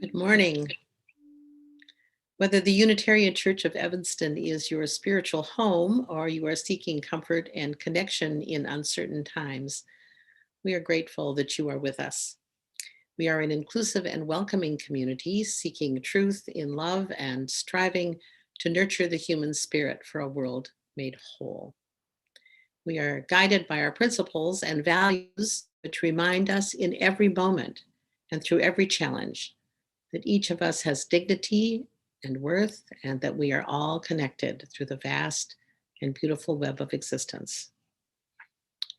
Good morning. Whether the Unitarian Church of Evanston is your spiritual home or you are seeking comfort and connection in uncertain times, we are grateful that you are with us. We are an inclusive and welcoming community seeking truth in love and striving to nurture the human spirit for a world made whole. We are guided by our principles and values, which remind us in every moment and through every challenge that each of us has dignity and worth, and that we are all connected through the vast and beautiful web of existence.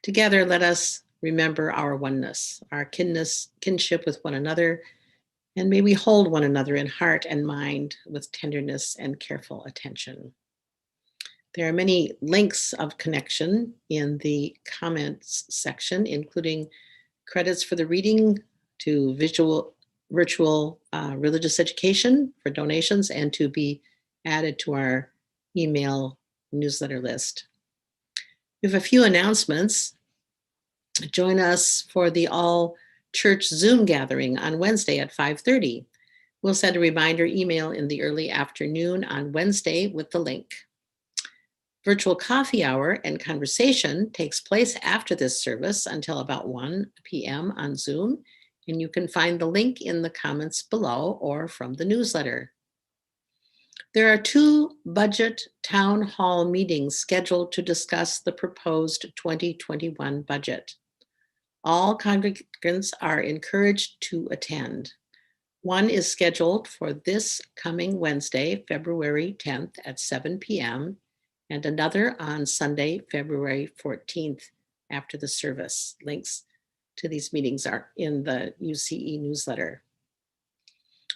Together, let us remember our oneness, our kinship with one another, and may we hold one another in heart and mind with tenderness and careful attention. There are many links of connection in the comments section, including credits for the reading to virtual religious education for donations and to be added to our email newsletter list. We have a few announcements. Join us for the all church Zoom gathering on Wednesday at 5:30. We'll send a reminder email in the early afternoon on Wednesday with the link. Virtual coffee hour and conversation takes place after this service until about 1 p.m. on Zoom. And you can find the link in the comments below or from the newsletter. There are 2 budget town hall meetings scheduled to discuss the proposed 2021 budget. All congregants are encouraged to attend. One is scheduled for this coming Wednesday, February 10th at 7 p.m., and another on Sunday, February 14th after the service. Links to these meetings are in the UCE newsletter.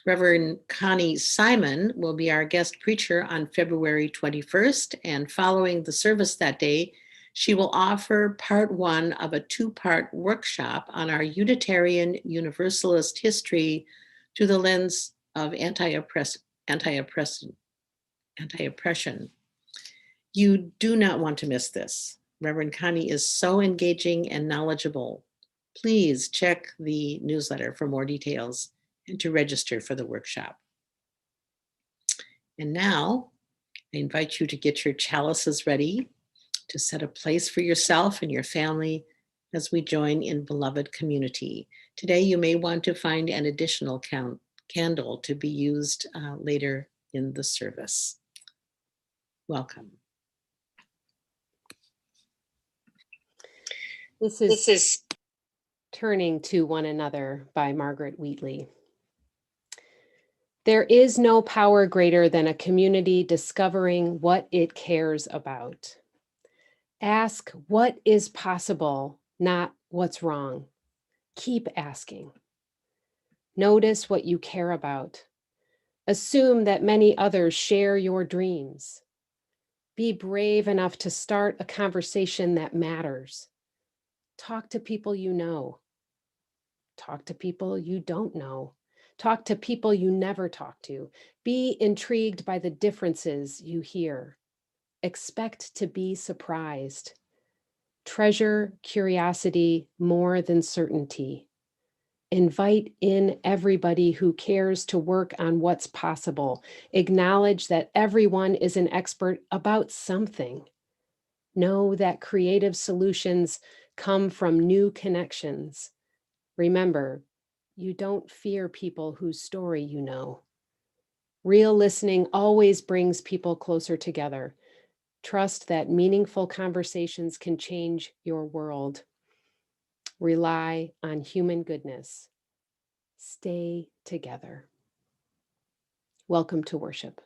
Reverend Connie Simon will be our guest preacher on February 21st, and following the service that day, she will offer part 1 of a 2-part workshop on our Unitarian Universalist history through the lens of anti-oppression. You do not want to miss this. Reverend Connie is so engaging and knowledgeable. Please check the newsletter for more details and to register for the workshop. And now I invite you to get your chalices ready to set a place for yourself and your family as we join in beloved community. Today, you may want to find an additional candle to be used later in the service. Welcome. This is Turning to One Another by Margaret Wheatley. There is no power greater than a community discovering what it cares about. Ask what is possible, not what's wrong. Keep asking. Notice what you care about. Assume that many others share your dreams. Be brave enough to start a conversation that matters. Talk to people you know. Talk to people you don't know. Talk to people you never talk to. Be intrigued by the differences you hear. Expect to be surprised. Treasure curiosity more than certainty. Invite in everybody who cares to work on what's possible. Acknowledge that everyone is an expert about something. Know that creative solutions come from new connections. Remember, you don't fear people whose story you know. Real listening always brings people closer together. Trust that meaningful conversations can change your world. Rely on human goodness. Stay together. Welcome to worship.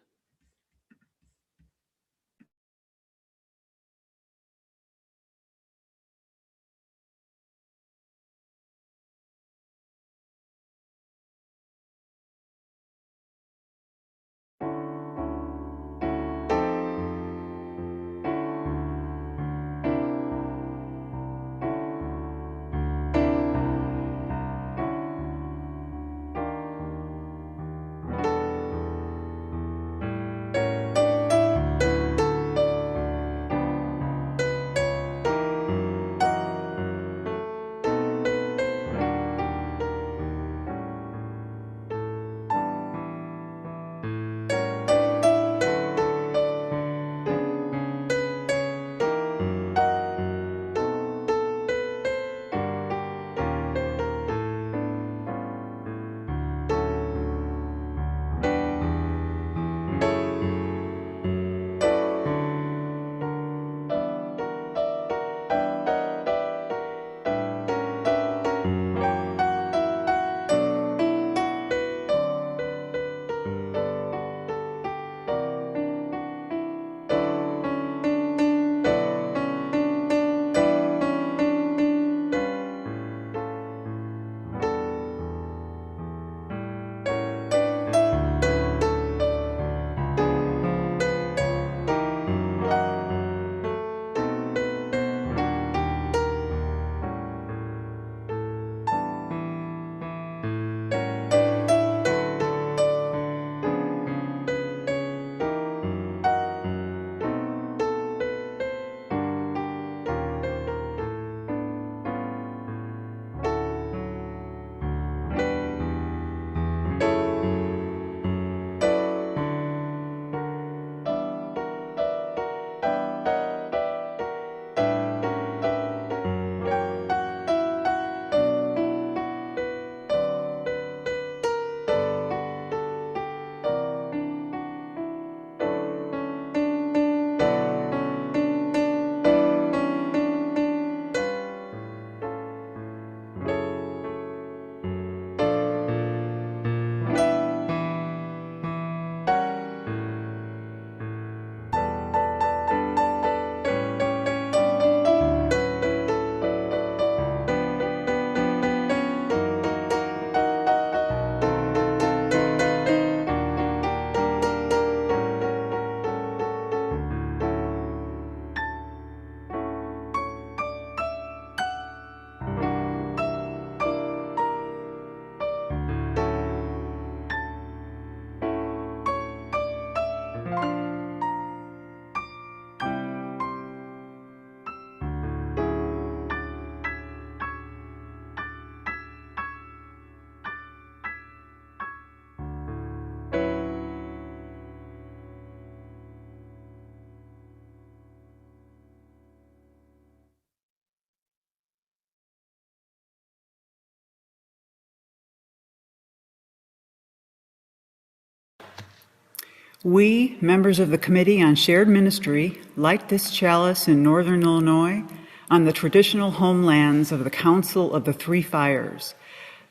We, members of the Committee on Shared Ministry, light this chalice in Northern Illinois on the traditional homelands of the Council of the Three Fires,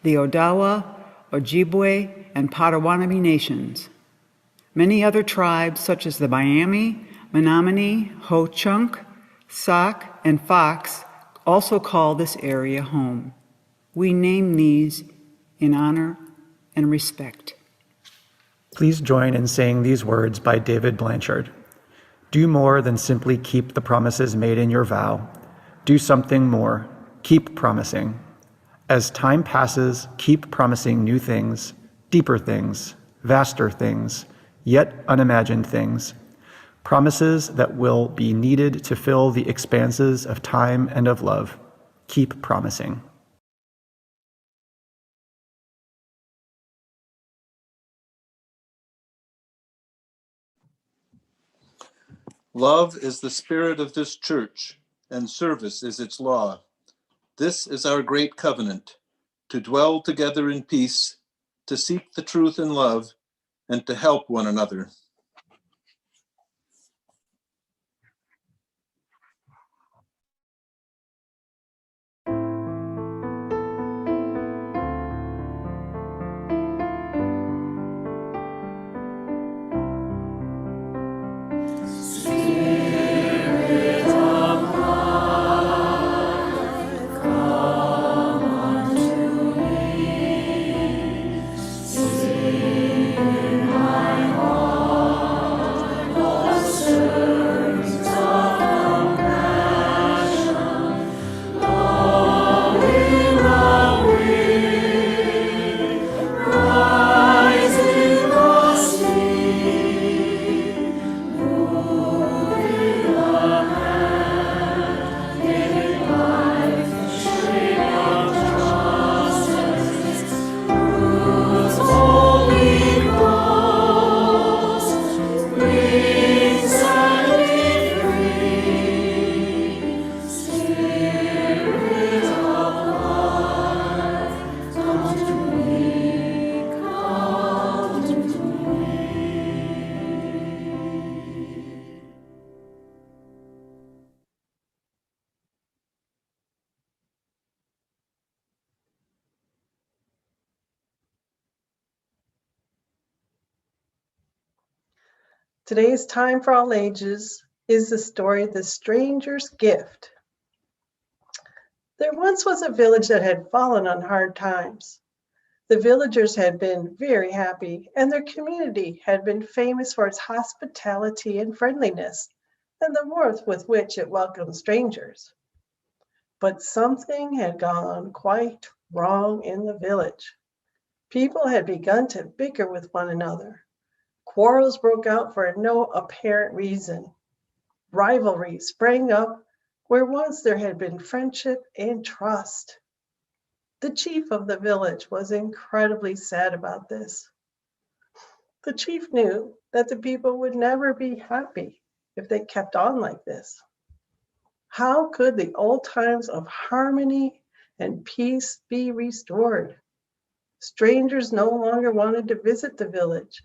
the Odawa, Ojibwe, and Potawatomi nations. Many other tribes, such as the Miami, Menominee, Ho-Chunk, Sauk, and Fox, also call this area home. We name these in honor and respect. Please join in saying these words by David Blanchard. Do more than simply keep the promises made in your vow. Do something more. Keep promising. As time passes, keep promising new things, deeper things, vaster things, yet unimagined things. Promises that will be needed to fill the expanses of time and of love. Keep promising. Love is the spirit of this church, and service is its law. This is our great covenant, to dwell together in peace, to seek the truth in love, and to help one another. Today's Time for All Ages is the story The Stranger's Gift. There once was a village that had fallen on hard times. The villagers had been very happy, and their community had been famous for its hospitality and friendliness, and the warmth with which it welcomed strangers. But something had gone quite wrong in the village. People had begun to bicker with one another. Quarrels broke out for no apparent reason. Rivalry sprang up where once there had been friendship and trust. The chief of the village was incredibly sad about this. The chief knew that the people would never be happy if they kept on like this. How could the old times of harmony and peace be restored? Strangers no longer wanted to visit the village.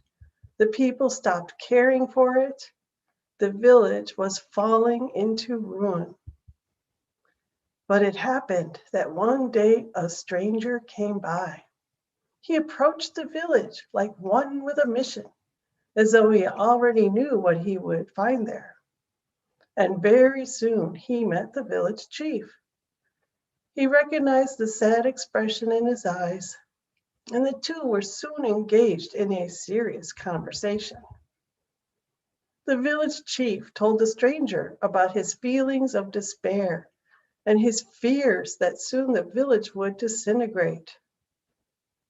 The people stopped caring for it. The village was falling into ruin. But it happened that one day a stranger came by. He approached the village like one with a mission, as though he already knew what he would find there. And very soon he met the village chief. He recognized the sad expression in his eyes, and the two were soon engaged in a serious conversation. The village chief told the stranger about his feelings of despair and his fears that soon the village would disintegrate.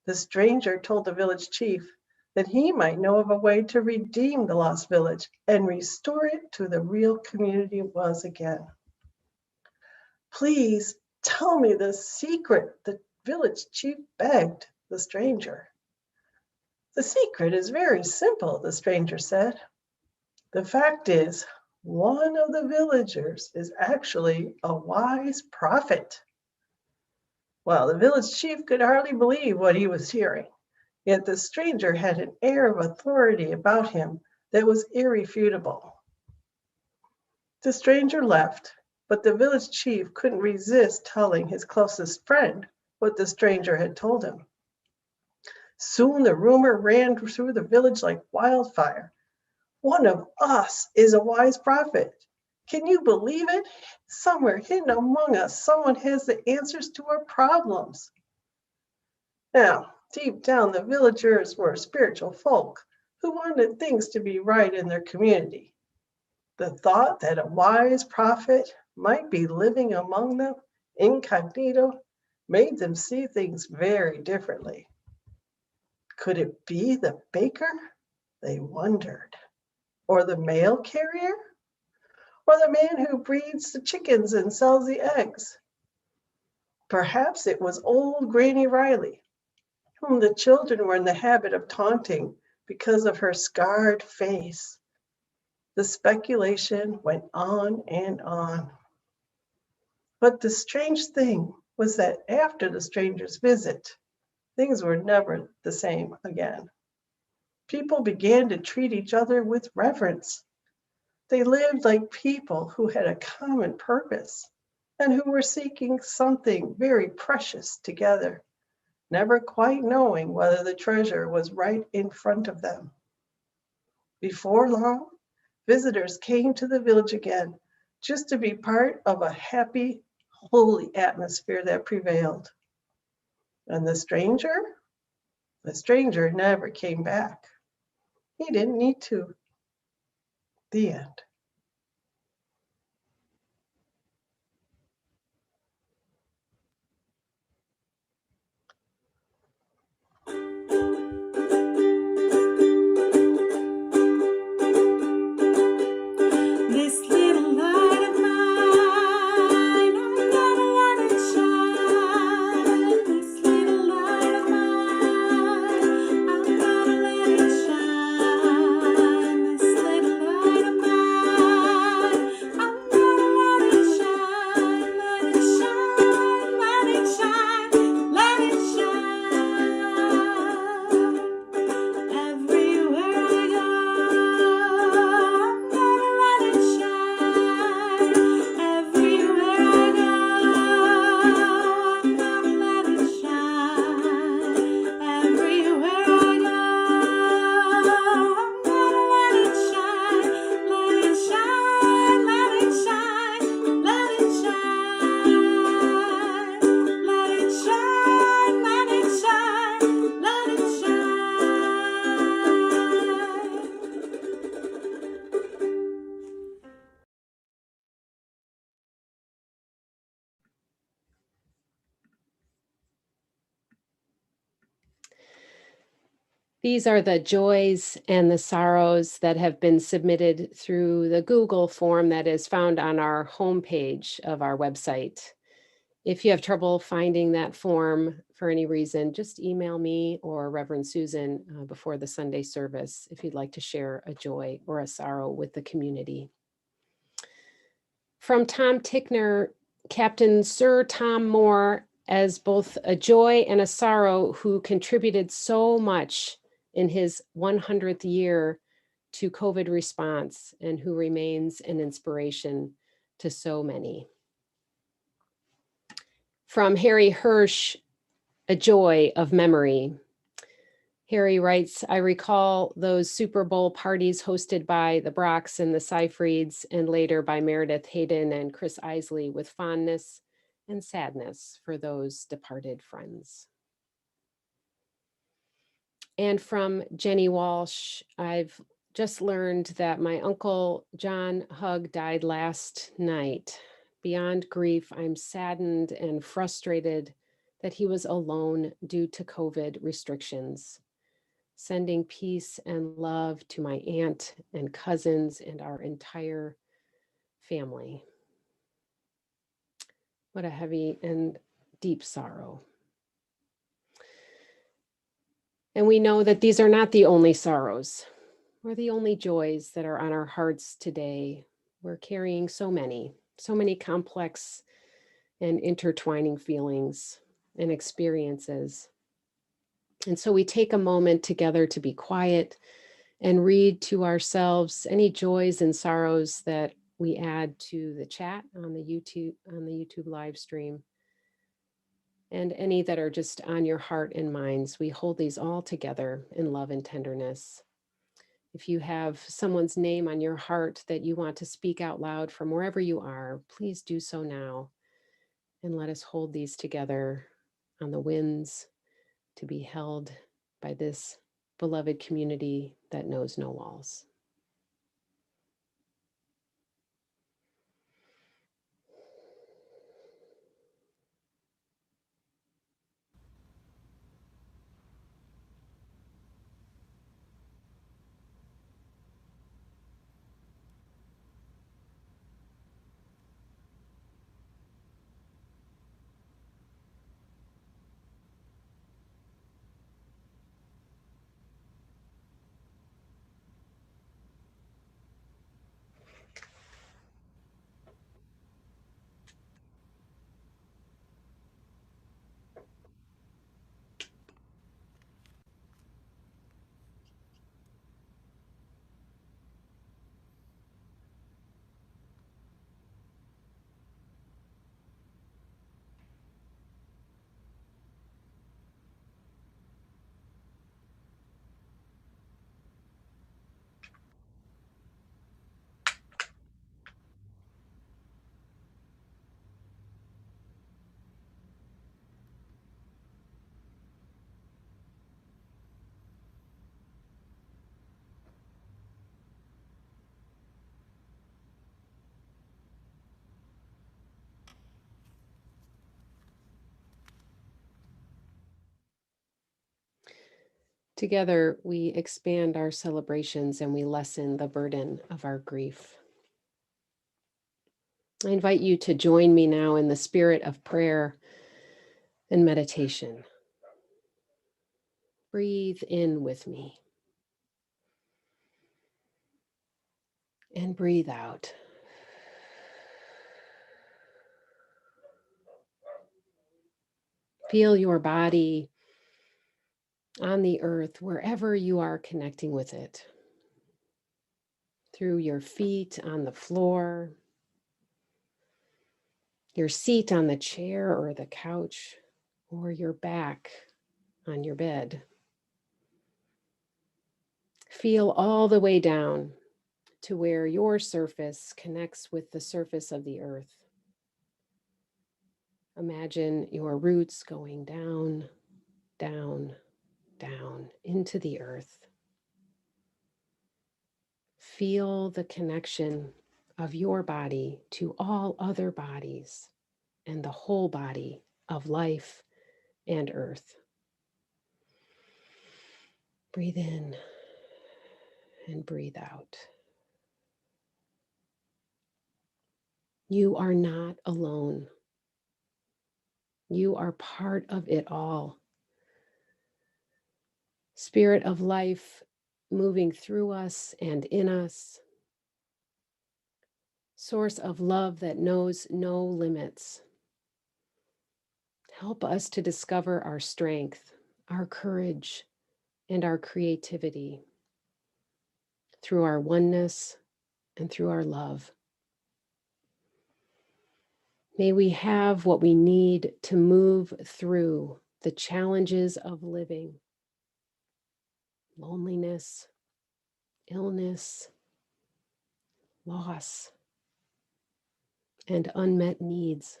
The stranger told the village chief that he might know of a way to redeem the lost village and restore it to the real community it was again. Please tell me the secret, the village chief begged the stranger. The secret is very simple, the stranger said. The fact is, one of the villagers is actually a wise prophet. Well, the village chief could hardly believe what he was hearing, yet the stranger had an air of authority about him that was irrefutable. The stranger left, but the village chief couldn't resist telling his closest friend what the stranger had told him. Soon the rumor ran through the village like wildfire. One of us is a wise prophet. Can you believe it? Somewhere hidden among us, someone has the answers to our problems. Now, deep down, the villagers were spiritual folk who wanted things to be right in their community. The thought that a wise prophet might be living among them incognito made them see things very differently. Could it be the baker? They wondered. Or the mail carrier? Or the man who breeds the chickens and sells the eggs? Perhaps it was old Granny Riley, whom the children were in the habit of taunting because of her scarred face. The speculation went on and on. But the strange thing was that after the stranger's visit, things were never the same again. People began to treat each other with reverence. They lived like people who had a common purpose and who were seeking something very precious together, never quite knowing whether the treasure was right in front of them. Before long, visitors came to the village again, just to be part of a happy, holy atmosphere that prevailed. And the stranger never came back. He didn't need to. The end. This little light of mine, I'm gonna let it shine. This little light of mine, I'm gonna let it shine. This little light of mine, I'm gonna let it shine. Let it shine, let it shine, let it shine. Everywhere I go, I'm gonna let it shine. Everywhere I go, I'm gonna let it shine. Everywhere I go, I'm gonna let it shine. Let it shine, let it shine, let it shine. Let it shine, let it shine, let it shine. These are the joys and the sorrows that have been submitted through the Google form that is found on our homepage of our website. If you have trouble finding that form for any reason, just email me or Reverend Susan before the Sunday service if you'd like to share a joy or a sorrow with the community. From Tom Tickner, Captain Sir Tom Moore, as both a joy and a sorrow, who contributed so much in his 100th year to COVID response and who remains an inspiration to so many. From Harry Hirsch, a joy of memory. Harry writes, I recall those Super Bowl parties hosted by the Brocks and the Seyfrieds and later by Meredith Hayden and Chris Isley with fondness and sadness for those departed friends. And from Jenny Walsh, I've just learned that my uncle John Hugg died last night. Beyond grief, I'm saddened and frustrated that he was alone due to COVID restrictions. Sending peace and love to my aunt and cousins and our entire family. What a heavy and deep sorrow. And we know that these are not the only sorrows or the only joys that are on our hearts today. We're carrying so many complex and intertwining feelings and experiences. And so we take a moment together to be quiet and read to ourselves any joys and sorrows that we add to the chat on the YouTube live stream, and any that are just on your heart and minds. We hold these all together in love and tenderness. If you have someone's name on your heart that you want to speak out loud from wherever you are, please do so now. And let us hold these together on the winds to be held by this beloved community that knows no walls. Together, we expand our celebrations and we lessen the burden of our grief. I invite you to join me now in the spirit of prayer and meditation. Breathe in with me and breathe out. Feel your body on the earth, wherever you are connecting with it. Through your feet on the floor, your seat on the chair or the couch, or your back on your bed. Feel all the way down to where your surface connects with the surface of the earth. Imagine your roots going down, down, down into the earth. Feel the connection of your body to all other bodies and the whole body of life and earth. Breathe in and breathe out. You are not alone. You are part of it all. Spirit of life moving through us and in us. Source of love that knows no limits. Help us to discover our strength, our courage, and our creativity through our oneness and through our love. May we have what we need to move through the challenges of living, loneliness, illness, loss, and unmet needs.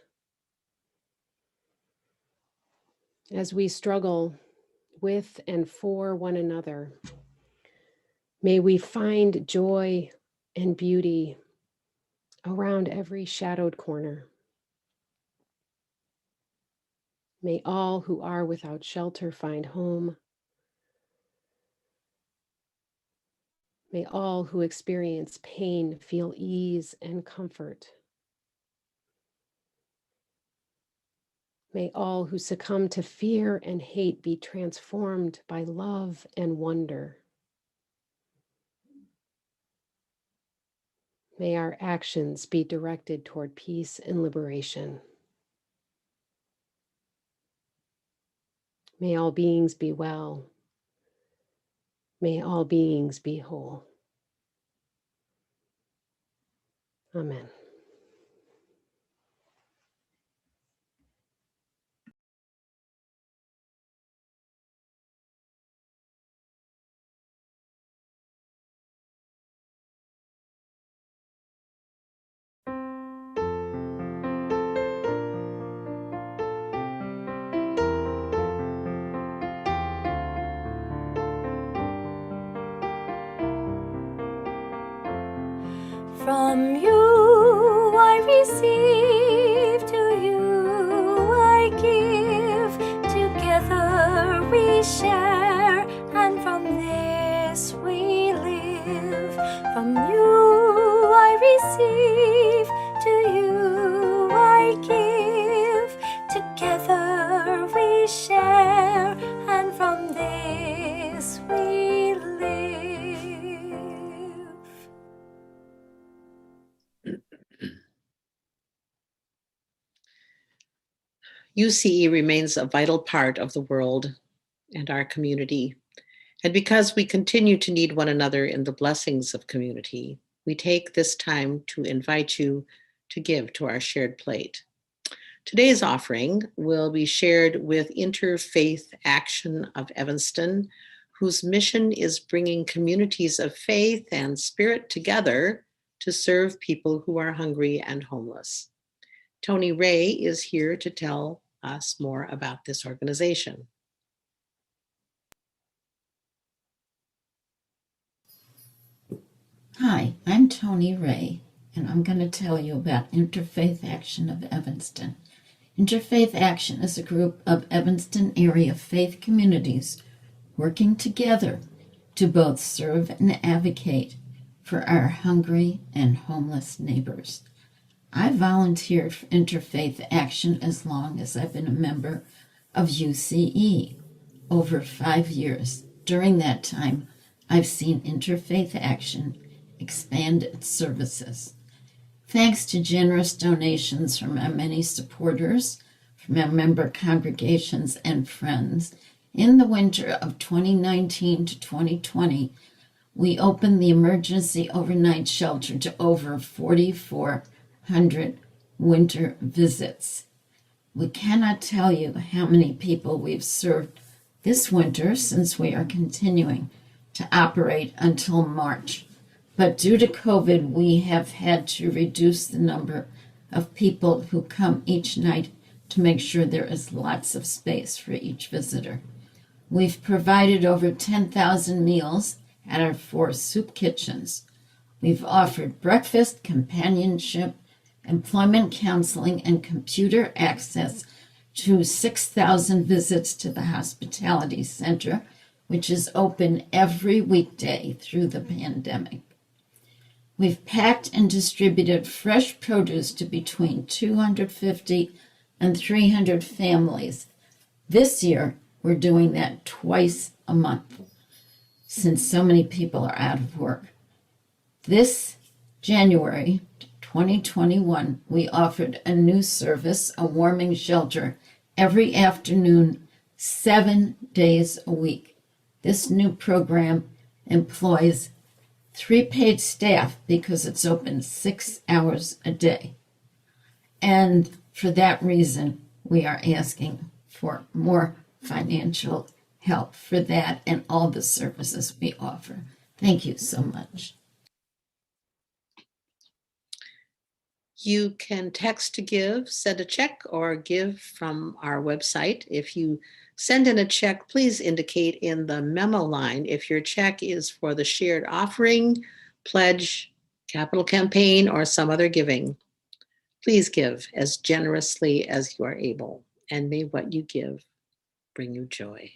As we struggle with and for one another, may we find joy and beauty around every shadowed corner. May all who are without shelter find home. May all who experience pain feel ease and comfort. May all who succumb to fear and hate be transformed by love and wonder. May our actions be directed toward peace and liberation. May all beings be well. May all beings be whole. Amen. From you I receive, to you I give. Together we share, and from this we live. From you I receive, to you I give. Together we share, and from this we live. UCE remains a vital part of the world and our community. And because we continue to need one another in the blessings of community, we take this time to invite you to give to our shared plate. Today's offering will be shared with Interfaith Action of Evanston, whose mission is bringing communities of faith and spirit together to serve people who are hungry and homeless. Tony Ray is here to tell us more about this organization. Hi, I'm Tony Ray, and I'm going to tell you about Interfaith Action of Evanston. Interfaith Action is a group of Evanston area faith communities working together to both serve and advocate for our hungry and homeless neighbors. I volunteered for Interfaith Action as long as I've been a member of UCE, over 5 years. During that time, I've seen Interfaith Action expand its services. Thanks to generous donations from our many supporters, from our member congregations and friends, in the winter of 2019 to 2020, we opened the emergency overnight shelter to over 4,400 winter visits. We cannot tell you how many people we've served this winter, since we are continuing to operate until March. But due to COVID, we have had to reduce the number of people who come each night to make sure there is lots of space for each visitor. We've provided over 10,000 meals at our 4 soup kitchens. We've offered breakfast, companionship, employment counseling, and computer access to 6,000 visits to the Hospitality Center, which is open every weekday through the pandemic. We've packed and distributed fresh produce to between 250 and 300 families. This year, we're doing that twice a month, since so many people are out of work. This January 2021, we offered a new service, a warming shelter, every afternoon, 7 days a week. This new program employs 3 paid staff because it's open 6 hours a day. And for that reason, we are asking for more financial help for that and all the services we offer. Thank you so much. You can text to give, send a check, or give from our website. If you send in a check, please indicate in the memo line if your check is for the shared offering, pledge, capital campaign, or some other giving. Please give as generously as you are able, and may what you give bring you joy.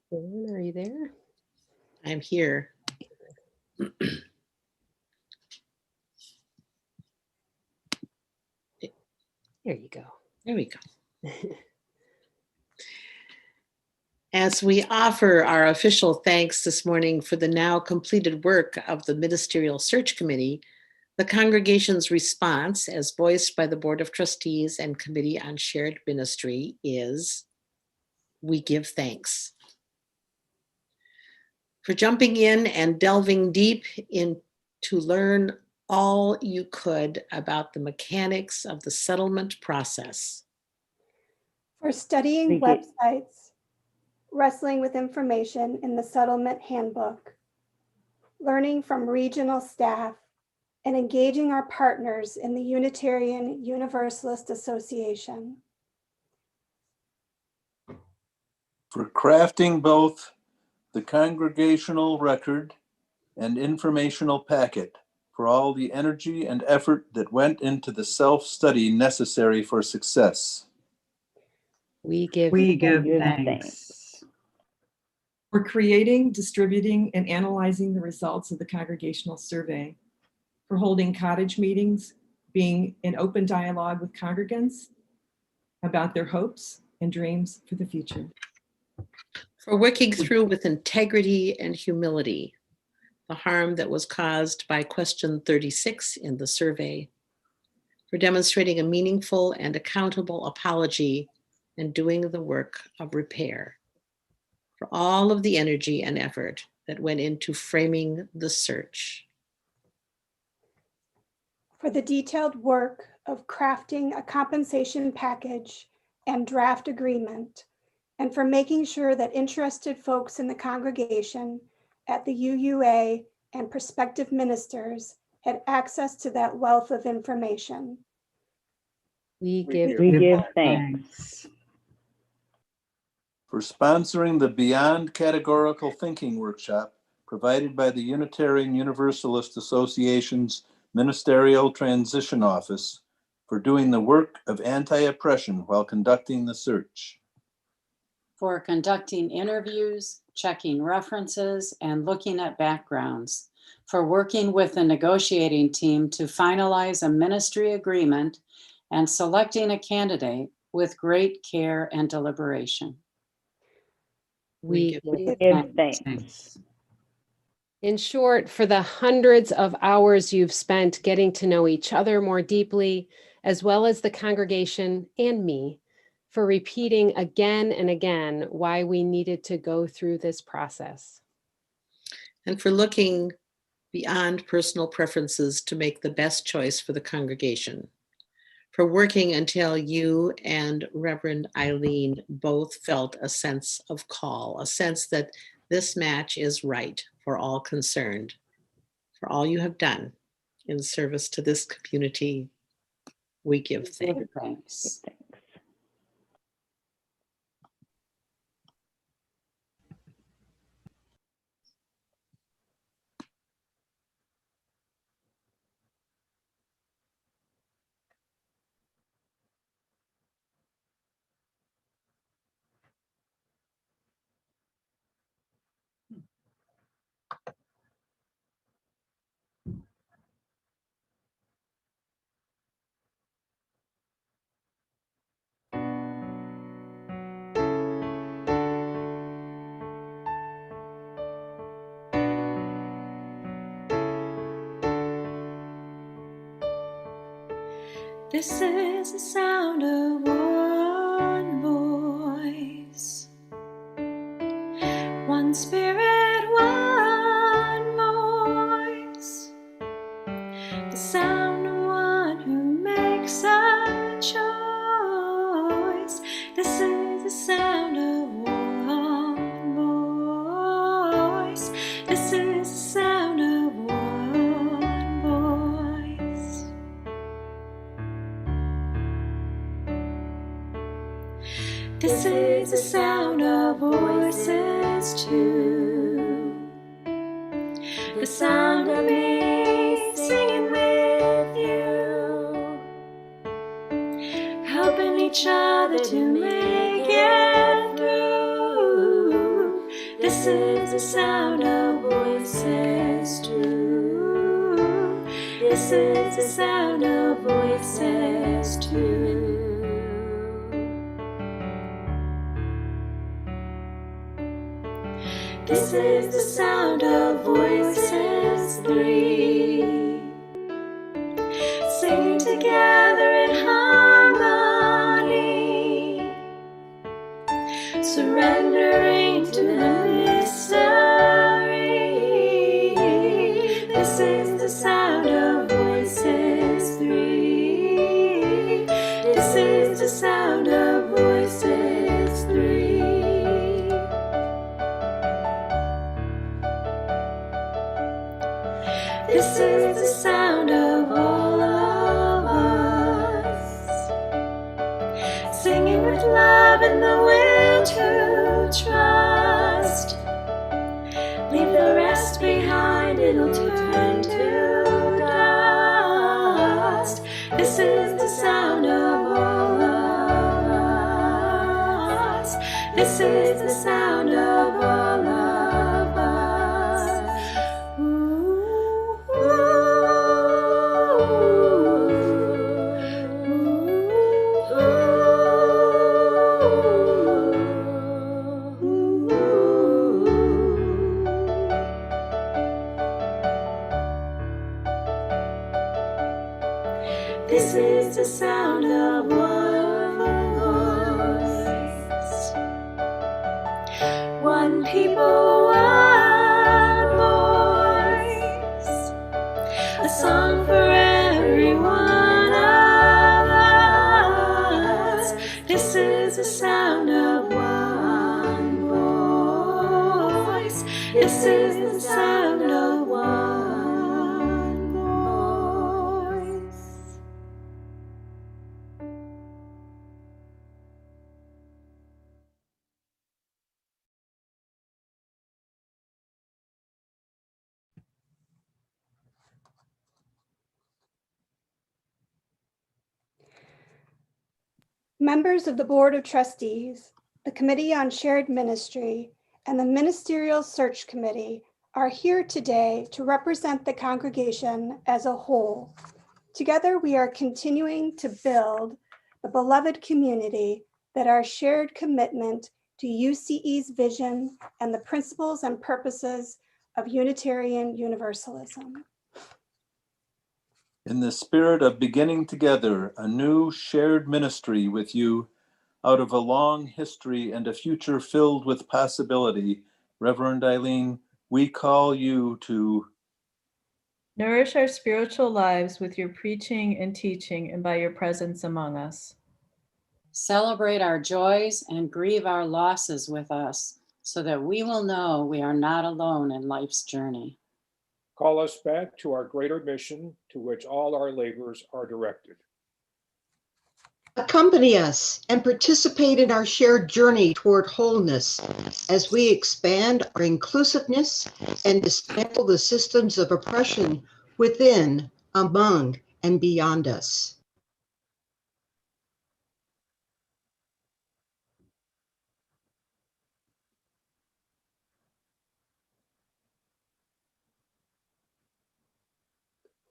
Dawn, are you there? I'm here. There you go. There we go. As we offer our official thanks this morning for the now completed work of the Ministerial Search Committee, the congregation's response, as voiced by the Board of Trustees and Committee on Shared Ministry, is we give thanks. For jumping in and delving deep in to learn all you could about the mechanics of the settlement process. For studying websites, wrestling with information in the settlement handbook, learning from regional staff, and engaging our partners in the Unitarian Universalist Association. For crafting both the congregational record and informational packet, for all the energy and effort that went into the self-study necessary for success. We give thanks. For creating, distributing, and analyzing the results of the congregational survey, for holding cottage meetings, being in open dialogue with congregants about their hopes and dreams for the future. For working through with integrity and humility the harm that was caused by question 36 in the survey, for demonstrating a meaningful and accountable apology and doing the work of repair, for all of the energy and effort that went into framing the search. For the detailed work of crafting a compensation package and draft agreement, and for making sure that interested folks in the congregation at the UUA and prospective ministers had access to that wealth of information. We give thanks. For sponsoring the Beyond Categorical Thinking workshop provided by the Unitarian Universalist Association's Ministerial Transition Office, for doing the work of anti-oppression while conducting the search. For conducting interviews, checking references, and looking at backgrounds. For working with the negotiating team to finalize a ministry agreement and selecting a candidate with great care and deliberation. We give give thanks. In short, for the hundreds of hours you've spent getting to know each other more deeply, as well as the congregation and me, for repeating again and again why we needed to go through this process. And for looking beyond personal preferences to make the best choice for the congregation. For working until you and Reverend Eileen both felt a sense of call, a sense that this match is right for all concerned, for all you have done in service to this community. We give thanks. This is the sound of one voice, one spirit, one voice, the sound of one who makes a choice. This is the sound of one voice. This is the sound of one This is the sound of voices too. The sound of me singing with you, helping each other to make it through. This is the sound of voices too. This is the sound of voices too. This is the sound of voices three, singing together in harmony, surrendering to the mystery. This is the sound of voices three. This is the sound of voices three. This is the sound of all of us, singing with love and the will to trust. Leave the rest behind, it'll turn to dust. This is the sound of all of us. This is the sound of all of us. This is the sound of one voice, one people, one voice, a song for every one of us. This is the sound of one voice. This is the sound of one. Members of the Board of Trustees, the Committee on Shared Ministry, and the Ministerial Search Committee are here today to represent the congregation as a whole. Together, we are continuing to build the beloved community that our shared commitment to UCE's vision and the principles and purposes of Unitarian Universalism. In the spirit of beginning together a new shared ministry with you, out of a long history and a future filled with possibility, Reverend Eileen, we call you to nourish our spiritual lives with your preaching and teaching and by your presence among us. Celebrate our joys and grieve our losses with us, so that we will know we are not alone in life's journey. Call us back to our greater mission to which all our labors are directed. Accompany us and participate in our shared journey toward wholeness as we expand our inclusiveness and dismantle the systems of oppression within, among, and beyond us.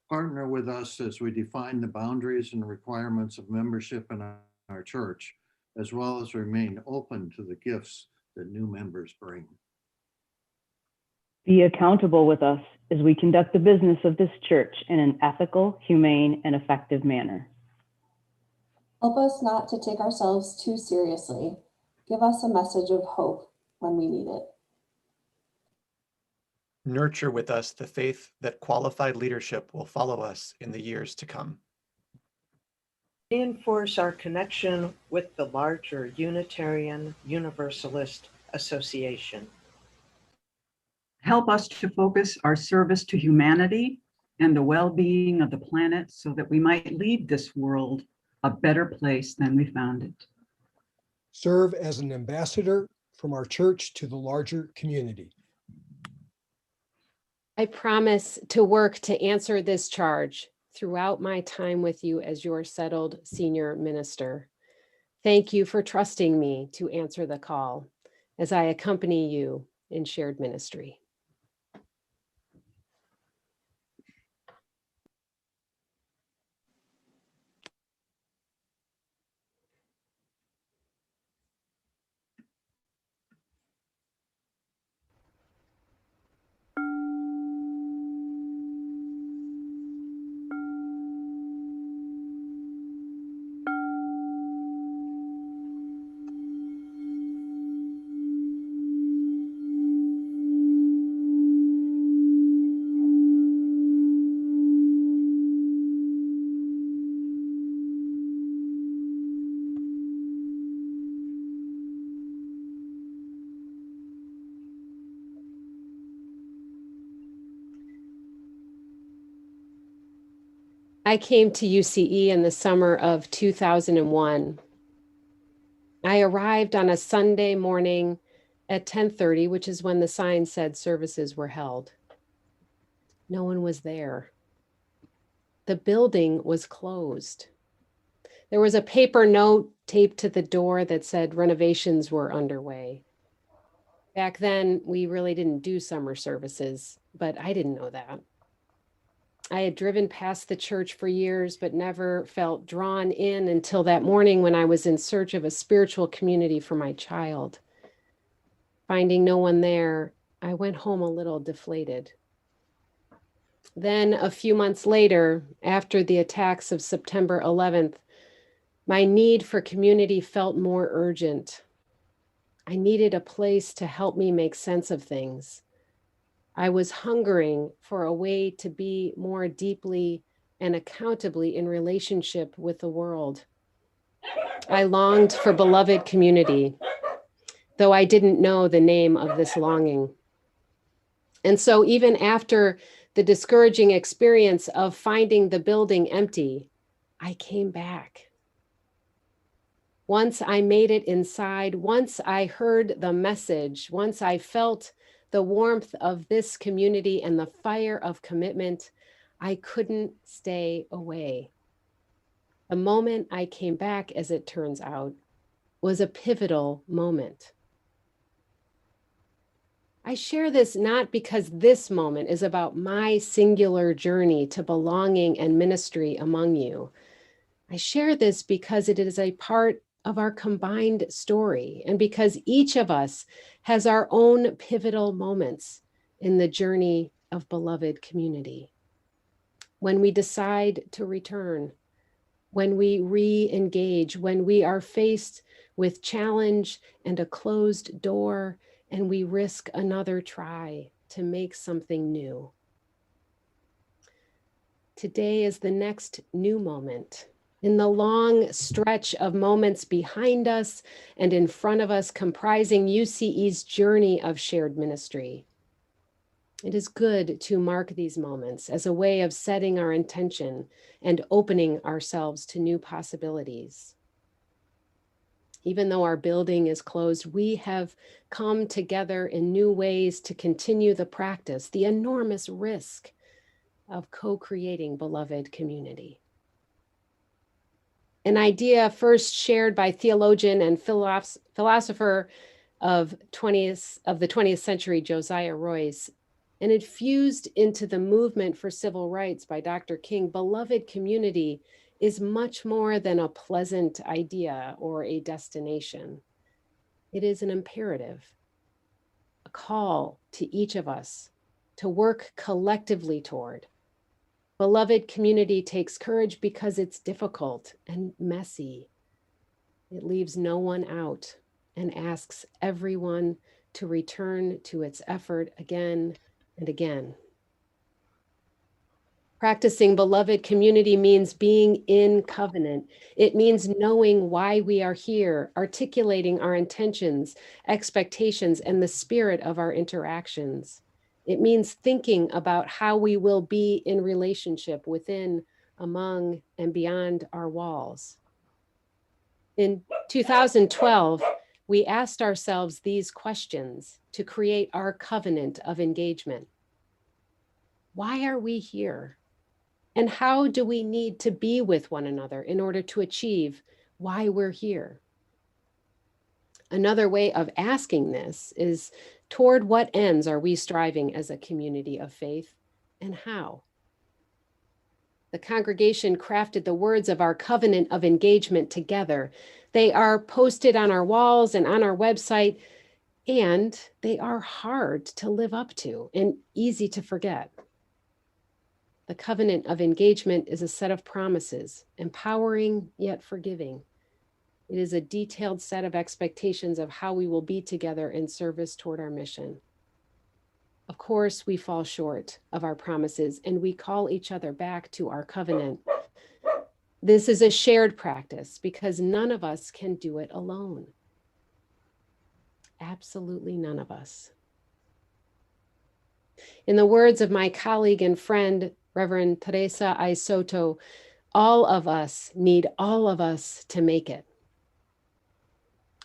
Partner with us as we define the boundaries and requirements of membership in our church, as well as remain open to the gifts that new members bring. Be accountable with us as we conduct the business of this church in an ethical, humane, and effective manner. Help us not to take ourselves too seriously. Give us a message of hope when we need it. Nurture with us the faith that qualified leadership will follow us in the years to come. Reinforce our connection with the larger Unitarian Universalist Association. Help us to focus our service to humanity and the well-being of the planet so that we might leave this world a better place than we found it. serve as an ambassador from our church to the larger community. I promise to work to answer this charge throughout my time with you as your settled senior minister. Thank you for trusting me to answer the call as I accompany you in shared ministry. I came to UCE in the summer of 2001. I arrived on a Sunday morning at 10:30, which is when the sign said services were held. No one was there. The building was closed. There was a paper note taped to the door that said renovations were underway. Back then, we really didn't do summer services, but I didn't know that. I had driven past the church for years, but never felt drawn in until that morning when I was in search of a spiritual community for my child. Finding no one there, I went home a little deflated. Then a few months later, after the attacks of September 11th, my need for community felt more urgent. I needed a place to help me make sense of things. I was hungering for a way to be more deeply and accountably in relationship with the world. I longed for beloved community, though I didn't know the name of this longing. And so even after the discouraging experience of finding the building empty, I came back. Once I made it inside, once I heard the message, once I felt the warmth of this community and the fire of commitment, I couldn't stay away. The moment I came back, as it turns out, was a pivotal moment. I share this not because this moment is about my singular journey to belonging and ministry among you. I share this because it is a part of our combined story, and because each of us has our own pivotal moments in the journey of beloved community. When we decide to return, when we re-engage, when we are faced with challenge and a closed door, and we risk another try to make something new. Today is the next new moment in the long stretch of moments behind us and in front of us, comprising UCE's journey of shared ministry. It is good to mark these moments as a way of setting our intention and opening ourselves to new possibilities. Even though our building is closed, we have come together in new ways to continue the practice, the enormous risk of co-creating beloved community. An idea first shared by theologian and philosopher of the 20th century, Josiah Royce, and infused into the movement for civil rights by Dr. King, beloved community is much more than a pleasant idea or a destination. It is an imperative, a call to each of us to work collectively toward. Beloved community takes courage because it's difficult and messy. It leaves no one out and asks everyone to return to its effort again and again. Practicing beloved community means being in covenant. It means knowing why we are here, articulating our intentions, expectations, and the spirit of our interactions. It means thinking about how we will be in relationship within, among, and beyond our walls. In 2012, we asked ourselves these questions to create our covenant of engagement. Why are we here? And how do we need to be with one another in order to achieve why we're here? Another way of asking this is, toward what ends are we striving as a community of faith, and how? The congregation crafted the words of our covenant of engagement together. They are posted on our walls and on our website, and they are hard to live up to and easy to forget. The covenant of engagement is a set of promises, empowering yet forgiving. It is a detailed set of expectations of how we will be together in service toward our mission. Of course, we fall short of our promises and we call each other back to our covenant. This is a shared practice because none of us can do it alone. Absolutely none of us. In the words of my colleague and friend, Reverend Teresa I. Soto, all of us need all of us to make it.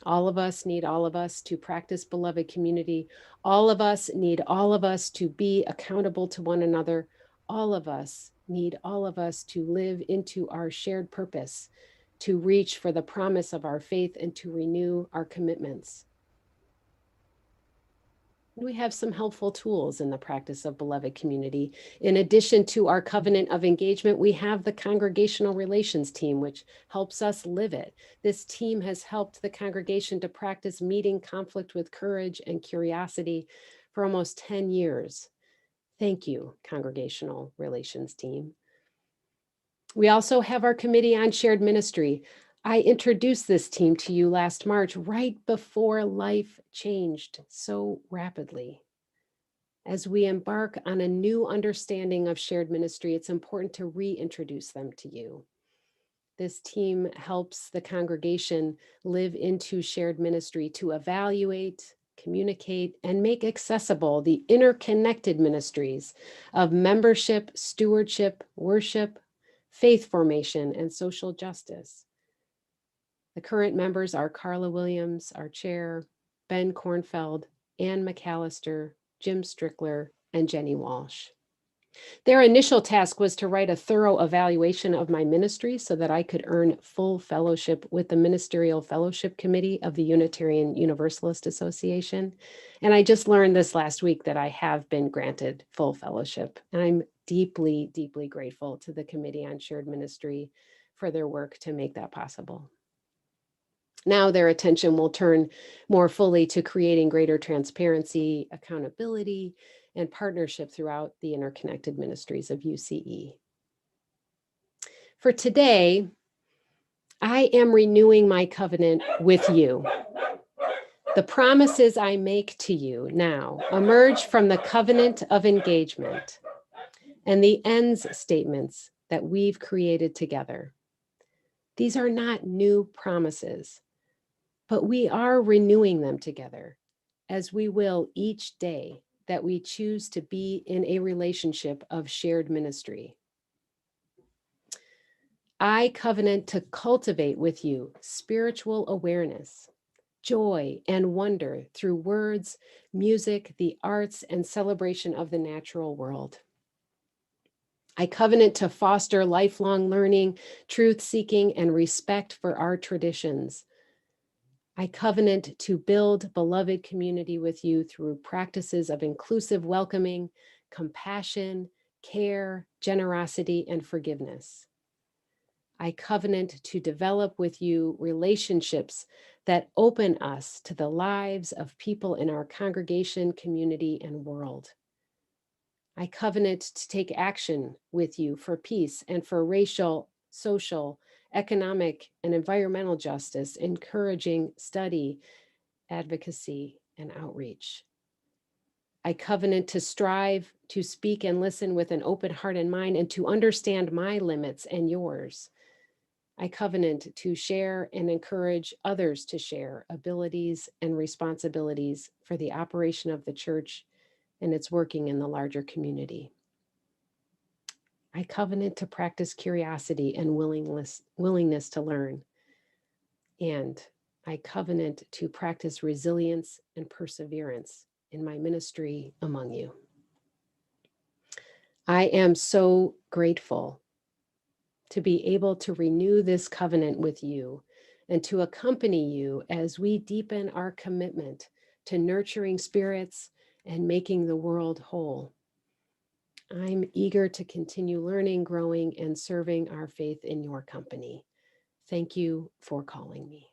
All of us need all of us to practice beloved community. All of us need all of us to be accountable to one another. All of us need all of us to live into our shared purpose, to reach for the promise of our faith and to renew our commitments. We have some helpful tools in the practice of beloved community. In addition to our covenant of engagement, we have the congregational relations team, which helps us live it. This team has helped the congregation to practice meeting conflict with courage and curiosity for almost 10 years. Thank you, congregational relations team. We also have our committee on shared ministry. I introduced this team to you last March, right before life changed so rapidly. As we embark on a new understanding of shared ministry, it's important to reintroduce them to you. This team helps the congregation live into shared ministry to evaluate, communicate, and make accessible the interconnected ministries of membership, stewardship, worship, faith formation, and social justice. The current members are Carla Williams, our chair, Ben Kornfeld, Ann McAllister, Jim Strickler, and Jenny Walsh. Their initial task was to write a thorough evaluation of my ministry so that I could earn full fellowship with the Ministerial Fellowship Committee of the Unitarian Universalist Association. And I just learned this last week that I have been granted full fellowship. And I'm deeply, deeply grateful to the Committee on Shared Ministry for their work to make that possible. Now their attention will turn more fully to creating greater transparency, accountability, and partnership throughout the interconnected ministries of UCE. For today, I am renewing my covenant with you. The promises I make to you now emerge from the covenant of engagement and the ends statements that we've created together. These are not new promises, but we are renewing them together, as we will each day that we choose to be in a relationship of shared ministry. I covenant to cultivate with you spiritual awareness, joy, and wonder through words, music, the arts, and celebration of the natural world. I covenant to foster lifelong learning, truth-seeking, and respect for our traditions. I covenant to build beloved community with you through practices of inclusive welcoming, compassion, care, generosity, and forgiveness. I covenant to develop with you relationships that open us to the lives of people in our congregation, community, and world. I covenant to take action with you for peace and for racial, social, economic, and environmental justice, encouraging study, advocacy, and outreach. I covenant to strive to speak and listen with an open heart and mind and to understand my limits and yours. I covenant to share and encourage others to share abilities and responsibilities for the operation of the church and its working in the larger community. I covenant to practice curiosity and willingness to learn. And I covenant to practice resilience and perseverance in my ministry among you. I am so grateful to be able to renew this covenant with you and to accompany you as we deepen our commitment to nurturing spirits and making the world whole. I'm eager to continue learning, growing, and serving our faith in your company. Thank you for calling me.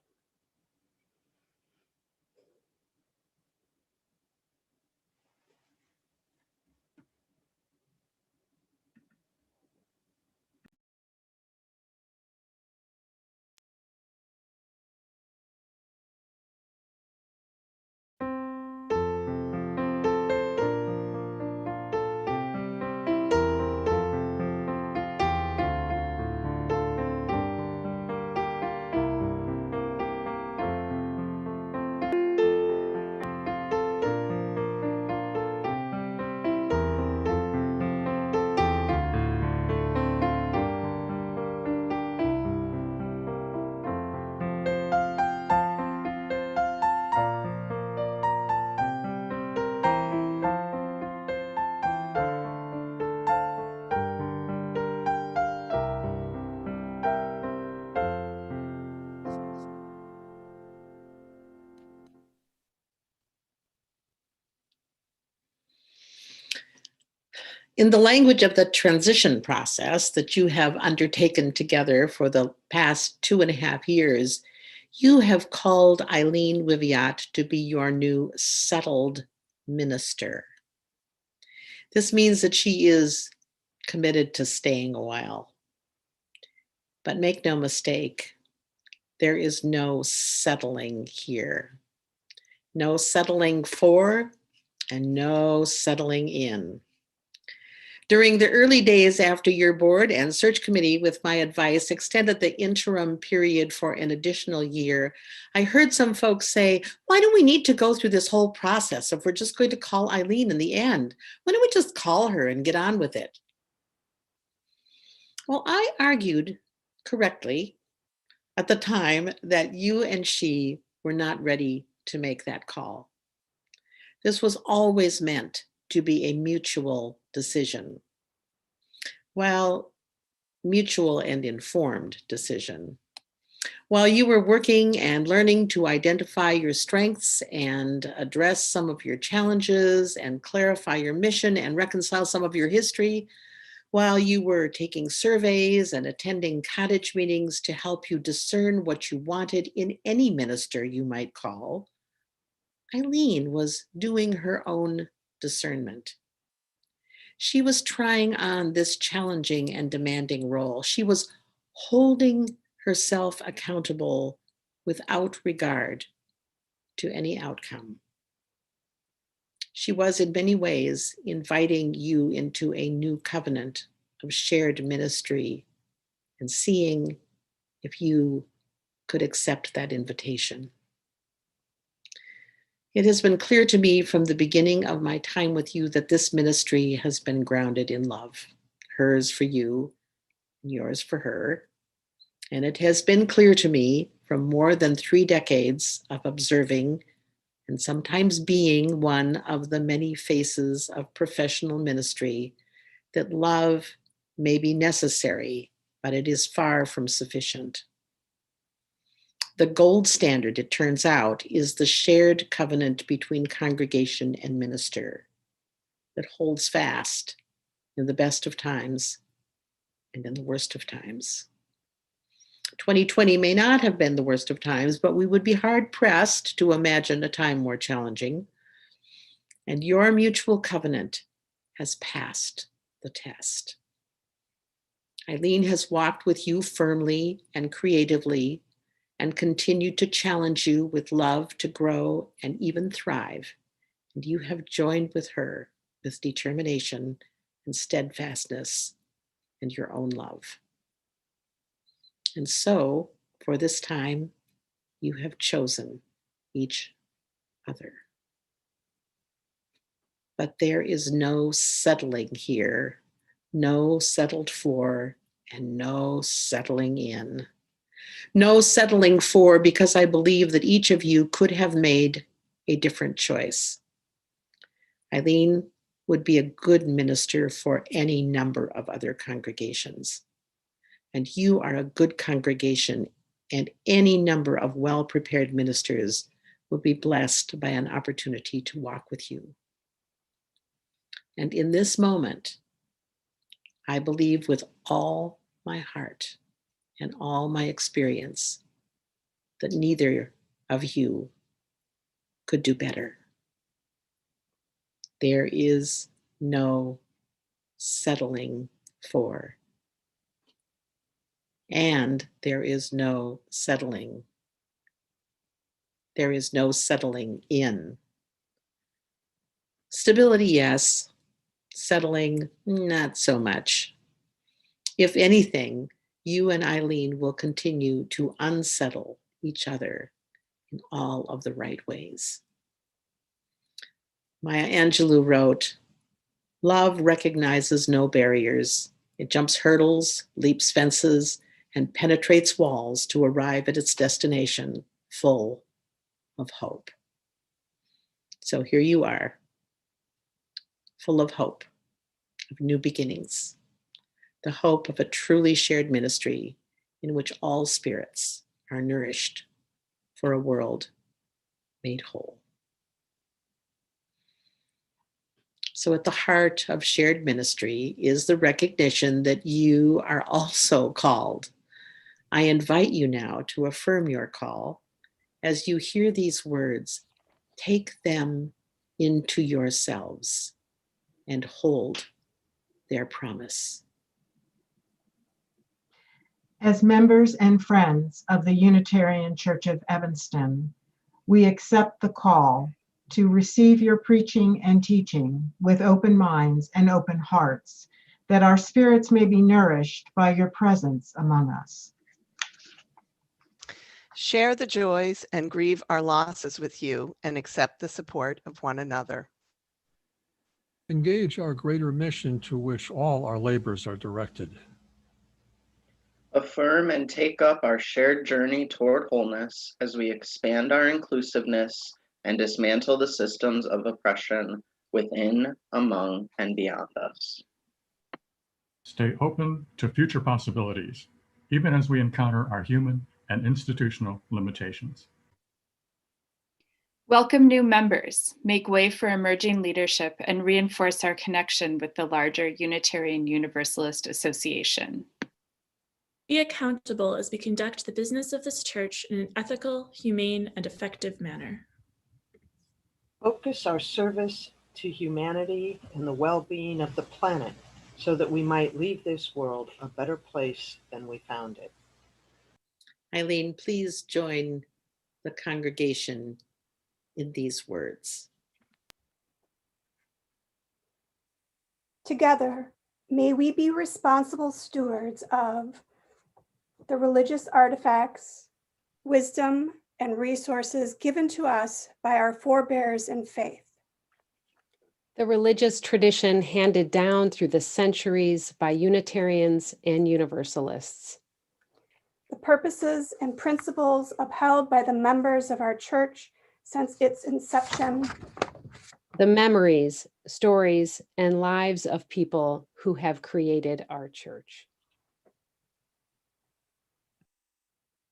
In the language of the transition process that you have undertaken together for the past 2.5 years, you have called Eileen Wiviat to be your new settled minister. This means that she is committed to staying a while. But make no mistake, there is no settling here. No settling for and no settling in. During the early days after your board and search committee, with my advice, extended the interim period for an additional year, I heard some folks say, why do we need to go through this whole process if we're just going to call Eileen in the end? Why don't we just call her and get on with it? Well, I argued correctly at the time that you and she were not ready to make that call. This was always meant to be a mutual decision. Well, mutual and informed decision. While you were working and learning to identify your strengths and address some of your challenges and clarify your mission and reconcile some of your history, while you were taking surveys and attending cottage meetings to help you discern what you wanted in any minister you might call, Eileen was doing her own discernment. She was trying on this challenging and demanding role. She was holding herself accountable without regard to any outcome. She was in many ways inviting you into a new covenant of shared ministry and seeing if you could accept that invitation. It has been clear to me from the beginning of my time with you that this ministry has been grounded in love, hers for you, and yours for her. And it has been clear to me from more than 3 decades of observing and sometimes being one of the many faces of professional ministry that love may be necessary, but it is far from sufficient. The gold standard, it turns out, is the shared covenant between congregation and minister that holds fast in the best of times and in the worst of times. 2020 may not have been the worst of times, but we would be hard-pressed to imagine a time more challenging. And your mutual covenant has passed the test. Eileen has walked with you firmly and creatively and continued to challenge you with love to grow and even thrive. And you have joined with her with determination and steadfastness and your own love. And so, for this time, you have chosen each other. But there is no settling here, no settled for, and no settling in. No settling for, because I believe that each of you could have made a different choice. Eileen would be a good minister for any number of other congregations. And you are a good congregation, and any number of well-prepared ministers will be blessed by an opportunity to walk with you. And in this moment, I believe with all my heart and all my experience that neither of you could do better. There is no settling for, and there is no settling. There is no settling in. Stability, yes. Settling, not so much. If anything, you and Eileen will continue to unsettle each other in all of the right ways. Maya Angelou wrote, "Love recognizes no barriers. It jumps hurdles, leaps fences, and penetrates walls to arrive at its destination full of hope." So here you are, full of hope, of new beginnings, the hope of a truly shared ministry in which all spirits are nourished for a world made whole. So at the heart of shared ministry is the recognition that you are also called. I invite you now to affirm your call. As you hear these words, take them into yourselves and hold their promise. As members and friends of the Unitarian Church of Evanston, we accept the call to receive your preaching and teaching with open minds and open hearts, that our spirits may be nourished by your presence among us. Share the joys and grieve our losses with you and accept the support of one another. Engage our greater mission to which all our labors are directed. Affirm and take up our shared journey toward wholeness as we expand our inclusiveness and dismantle the systems of oppression within, among, and beyond us. Stay open to future possibilities, even as we encounter our human and institutional limitations. Welcome new members, make way for emerging leadership, and reinforce our connection with the larger Unitarian Universalist Association. Be accountable as we conduct the business of this church in an ethical, humane, and effective manner. Focus our service to humanity and the well-being of the planet so that we might leave this world a better place than we found it. Eileen, please join the congregation in these words. Together, may we be responsible stewards of the religious artifacts, wisdom, and resources given to us by our forebears in faith. The religious tradition handed down through the centuries by Unitarians and Universalists. The purposes and principles upheld by the members of our church since its inception. The memories, stories, and lives of people who have created our church.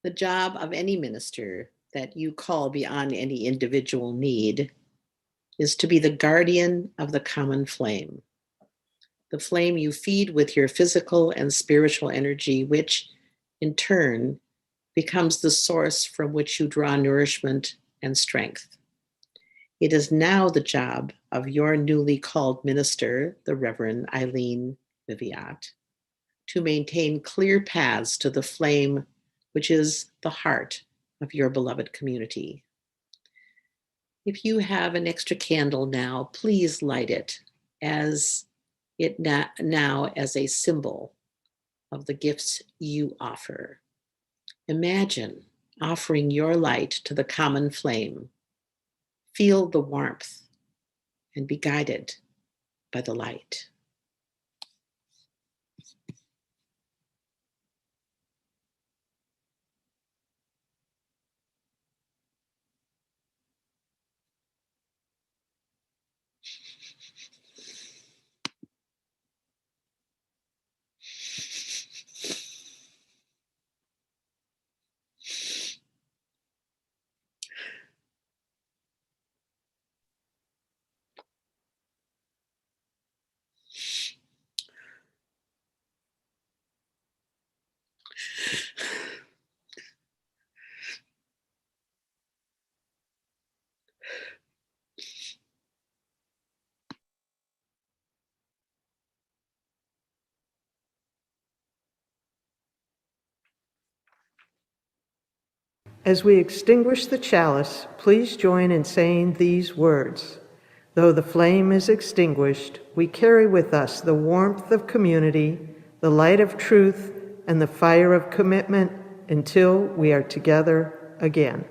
The job of any minister that you call beyond any individual need is to be the guardian of the common flame. The flame you feed with your physical and spiritual energy, which in turn becomes the source from which you draw nourishment and strength. It is now the job of your newly called minister, the Reverend Eileen Viviat, to maintain clear paths to the flame which is the heart of your beloved community. If you have an extra candle now, please light it now as a symbol of the gifts you offer. Imagine offering your light to the common flame. Feel the warmth and be guided by the light. As we extinguish the chalice, please join in saying these words. Though the flame is extinguished, we carry with us the warmth of community, the light of truth, and the fire of commitment until we are together again.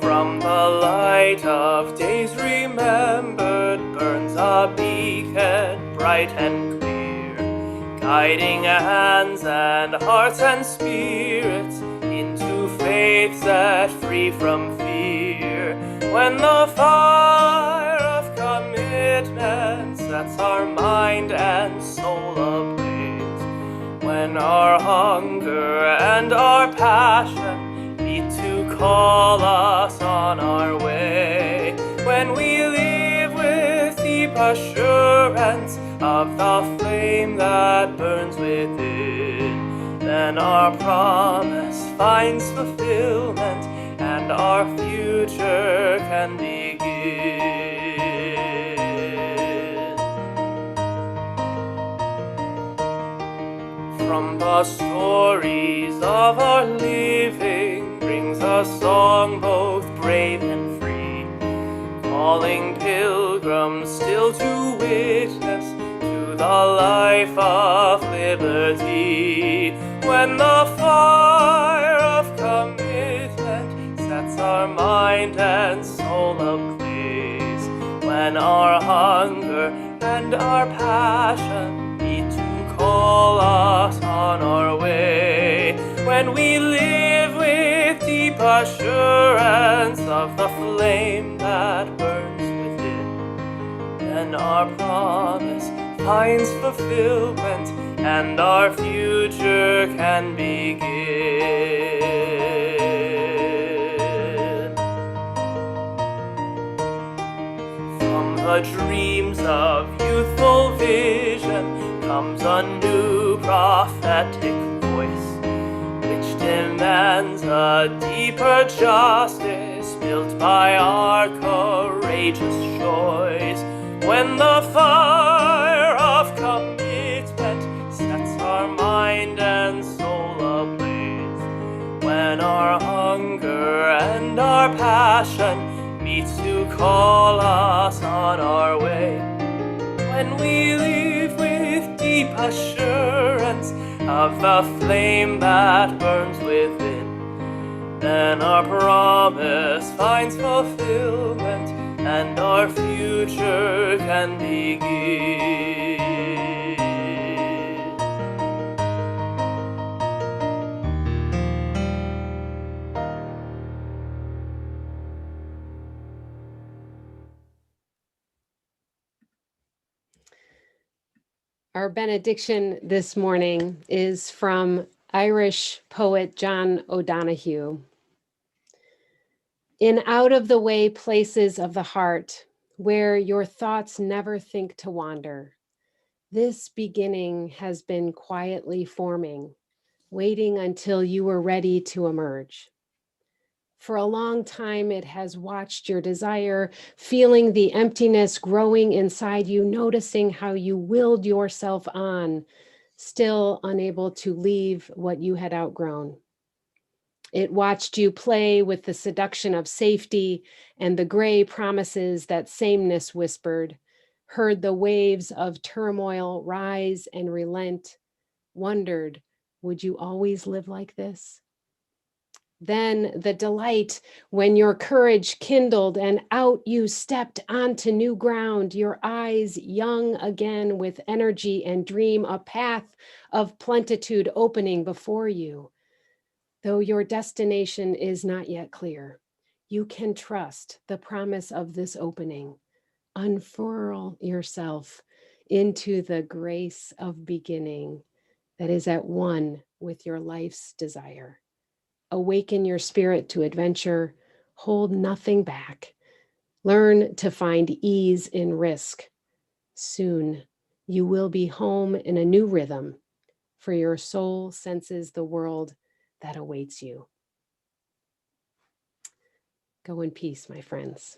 From the light of days remembered burns a beacon bright and clear, guiding hands and hearts and spirits into faith set free from fear. When the fire of commitment sets our mind and soul ablaze, when our hunger and our passion meet to call us on our way, when we live with deep assurance of the flame that burns within, then our promise finds fulfillment and our future can begin. From the stories of our living brings a song both brave and free, calling pilgrims still to witness to the life of liberty. When the fire of commitment sets our mind and soul ablaze, when our hunger and our passion meet to call us on our way, when we live with deep assurance of the flame that burns within, then our promise finds fulfillment and our future can begin. From the dreams of youthful vision comes a new prophetic voice, which demands a deeper justice built by our courageous choice. When the fire of commitment sets our mind and soul ablaze, when our hunger and our passion meet to call us on our way, when we live with deep assurance of the flame that burns within, then our promise finds fulfillment and our future can begin. Our benediction this morning is from Irish poet John O'Donoghue. In out of the way places of the heart, where your thoughts never think to wander, this beginning has been quietly forming, waiting until you were ready to emerge. For a long time, it has watched your desire, feeling the emptiness growing inside you, noticing how you willed yourself on, still unable to leave what you had outgrown. It watched you play with the seduction of safety and the gray promises that sameness whispered, heard the waves of turmoil rise and relent, wondered, would you always live like this? Then the delight when your courage kindled and out you stepped onto new ground, your eyes young again with energy and dream, a path of plenitude opening before you. Though your destination is not yet clear, you can trust the promise of this opening. Unfurl yourself into the grace of beginning that is at one with your life's desire. Awaken your spirit to adventure, hold nothing back. Learn to find ease in risk. Soon you will be home in a new rhythm, for your soul senses the world that awaits you. Go in peace, my friends.